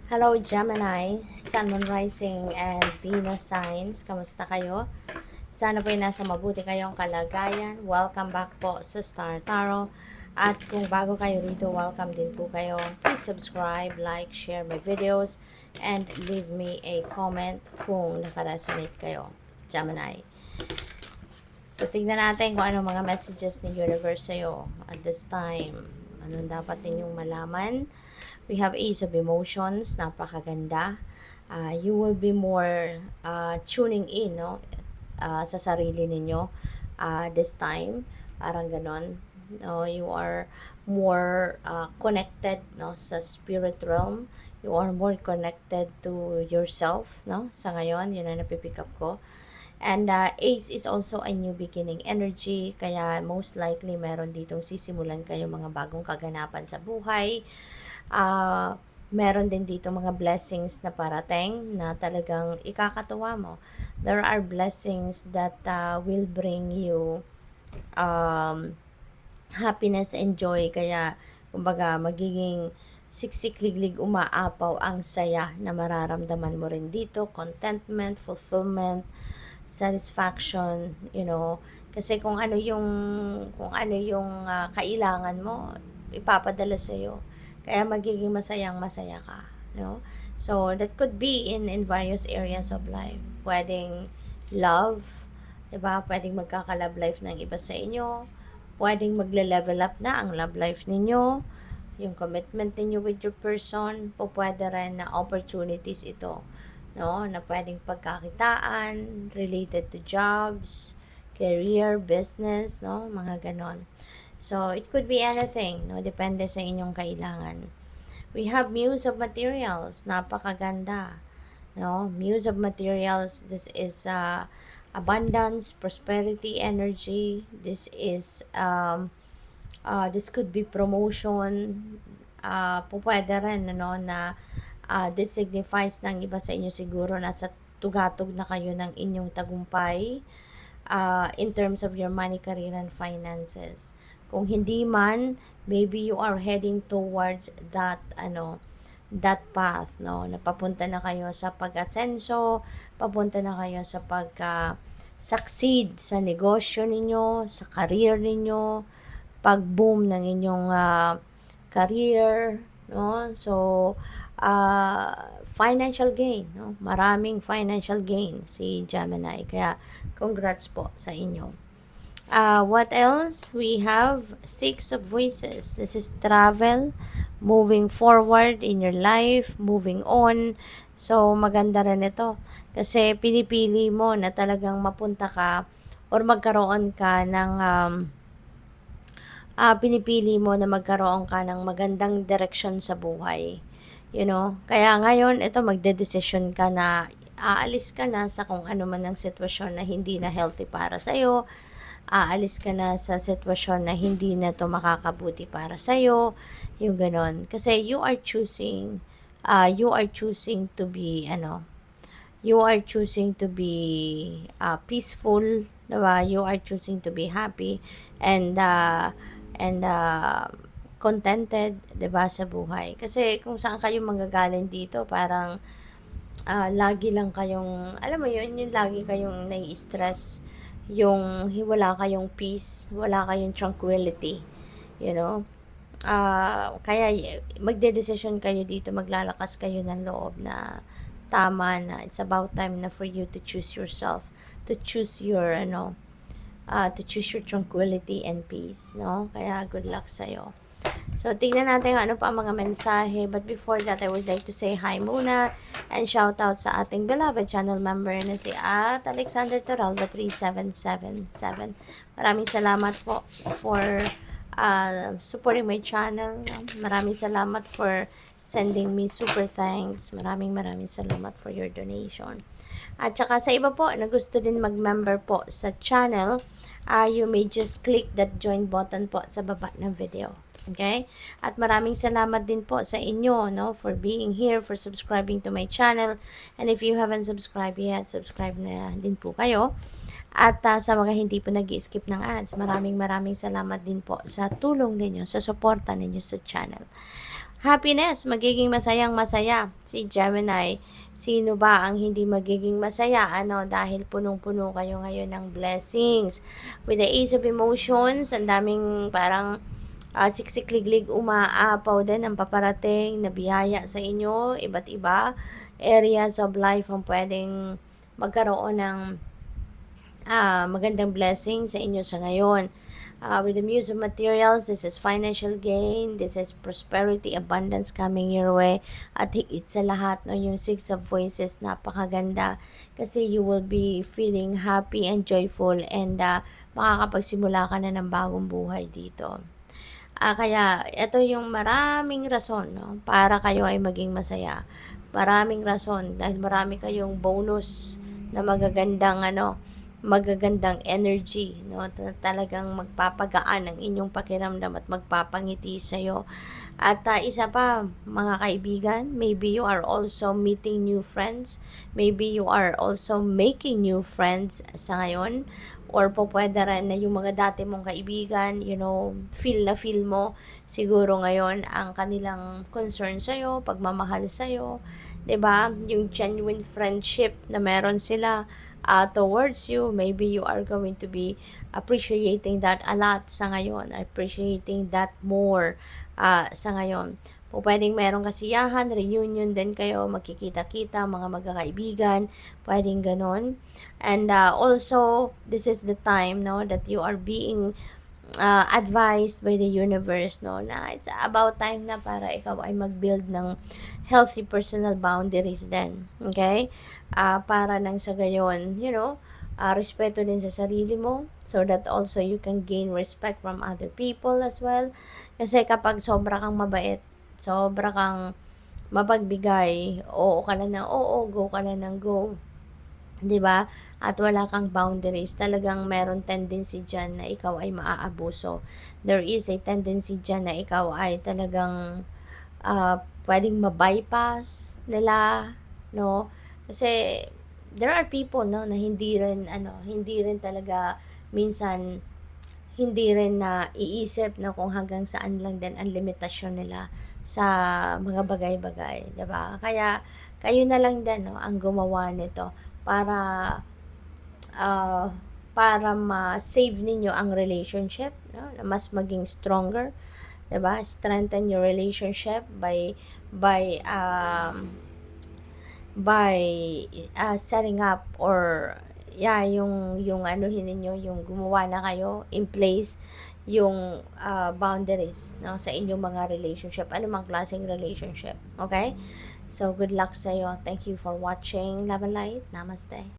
Hello Gemini, Sun, Moon Rising, and Venus signs. Kamusta kayo? Sana po nasa mabuti kayong kalagayan. Welcome back po sa Star Tarot. At kung bago kayo rito, welcome din po kayo. Please subscribe, like, share my videos, and leave me a comment kung nakaresonate kayo. Gemini. So, tignan natin kung ano mga messages ng universe sa'yo at this time. Anong dapat ninyong malaman? We have Ace of Emotions, napakaganda. You will be more tuning in, no? Sa sarili ninyo this time. Parang ganon. No? You are more connected, no? Sa spirit realm. You are more connected to yourself, no? Sa ngayon, yun ang napipick up ko. And Ace is also a new beginning energy, kaya most likely meron ditong sisimulan kayo mga bagong kaganapan sa buhay. Meron din dito mga blessings na parating na talagang ikakatuwa mo. There are blessings that will bring you happiness and joy. Kaya, kumbaga, magiging siksik-liglig umaapaw ang saya na mararamdaman mo rin dito. Contentment, fulfillment, satisfaction, kasi kung ano yung kailangan mo, ipapadala sa iyo. Kaya magiging masayang-masaya ka, no? So that could be in various areas of life. Pwedeng love, 'di ba? Pwedeng magkaka-love life ng iba sa inyo. Pwedeng magle-level up na ang love life ninyo. Yung commitment ninyo with your person, pwede rin na opportunities ito, no? Na pwedeng pagkakitaan, related to jobs, career, business, no? Mga ganon. So, it could be anything, no? Depende sa inyong kailangan. We have Muse of Materials. Napakaganda, no? Muse of Materials, this is abundance, prosperity, energy. This is, this could be promotion. Pwede rin, no? Na this signifies ng iba sa inyo siguro nasa tugatog na kayo ng inyong tagumpay in terms of your money, career, and finances. Kung hindi man, maybe you are heading towards that path, no? Napapunta na kayo sa pag-asenso, papunta na kayo sa succeed sa negosyo ninyo, sa career ninyo, pag-boom ng inyong career, no? So, financial gain, no? Maraming financial gain si Gemini. Kaya, congrats po sa inyo. What else? We have Six of Voices. This is travel, moving forward in your life, moving on. So, maganda rin ito. Kasi pinipili mo na talagang mapunta ka or magkaroon ka ng pinipili mo na magkaroon ka ng magandang direksyon sa buhay. Kaya ngayon, ito magde-decision ka na aalis ka na sa kung ano man ang sitwasyon na hindi na healthy para sa'yo. Aalis ka na sa sitwasyon na hindi na to makakabuti para sa'yo. Yung ganon. Kasi you are choosing to be, you are choosing to be peaceful, diba? You are choosing to be happy and contented, 'di ba, sa buhay. Kasi kung saan kayo manggagaling dito, parang lagi lang kayong, alam mo yun, yung lagi kayong nai-stress, yung wala kayong peace, wala kayong tranquility, kaya magde-decision kayo dito, maglalakas kayo ng loob na tama na, it's about time na for you to choose yourself, to choose your tranquility and peace, no? Kaya good luck sa'yo. So, tingnan natin ano pa ang mga mensahe. But before that, I would like to say hi muna and shout out sa ating beloved channel member na si Alexander Toralba 3777. Maraming salamat po for supporting my channel. Maraming salamat for sending me super thanks. Maraming salamat for your donation. At saka sa iba po na gusto din mag-member po sa channel, you may just click that join button po sa baba ng video. Okay? At maraming salamat din po sa inyo, no, for being here, for subscribing to my channel. And if you haven't subscribed yet, subscribe na din po kayo. At sa mga hindi po nag-skip ng ads, maraming salamat din po sa tulong ninyo, sa suporta ninyo sa channel. Happiness, magiging masayang-masaya si Gemini. Sino ba ang hindi magiging masaya? Dahil punong-puno kayo ngayon ng blessings. With the Ace of Emotions, ang daming parang siksik-liglig umaapaw din ang paparating na biyaya sa inyo. Iba't iba areas of life ang pwedeng magkaroon ng magandang blessing sa inyo sa ngayon. With the Muse of Materials, this is financial gain, this is prosperity, abundance coming your way. At higit sa lahat, no, yung Six of Voices, napakaganda. Kasi you will be feeling happy and joyful and makakapagsimula ka na ng bagong buhay dito. Kaya ito yung maraming rason, no, para kayo ay maging masaya. Maraming rason dahil marami kayong bonus na magagandang energy, no, talagang magpapagaan ang inyong pakiramdam at magpapangiti sa iyo. At isa pa, mga kaibigan, maybe you are also meeting new friends, maybe you are also making new friends sa ngayon, or po pwede rin na yung mga dati mong kaibigan, feel mo siguro ngayon ang kanilang concern sa'yo, pagmamahal sa'yo, 'di ba? Yung genuine friendship na meron sila towards you, maybe you are going to be appreciating that a lot sa ngayon, appreciating that more sa ngayon. Po pwedeng merong kasiyahan, reunion din kayo, magkikita-kita, mga magkakaibigan, pwedeng ganon. And also, this is the time, no, that you are being advised by the universe, no, na it's about time na para ikaw ay mag-build ng healthy personal boundaries din. Okay? Para nang sa gayon, respeto din sa sarili mo so that also you can gain respect from other people as well. Kasi kapag sobra kang mabait, sobra kang mapagbigay, oo ka na ng oo, go ka na ng go, 'di ba? At wala kang boundaries, talagang meron tendency diyan na ikaw ay maaabuso. There is a tendency diyan na ikaw ay talagang pwedeng ma-bypass nila, no? Kasi there are people, no, na hindi rin talaga minsan hindi rin na iisip na kung hanggang saan lang din ang limitasyon nila sa mga bagay-bagay, 'di ba? Kaya kayo na lang din, no, ang gumawa nito para uh, ma-save ninyo ang relationship, no, na mas maging stronger, 'di ba? Strengthen your relationship by setting up or yung ninyo, yung gumawa na kayo in place yung boundaries, no, sa inyong mga relationship, anumang klaseng relationship. Okay? So, good luck sa iyo. Thank you for watching. Love and light. Namaste.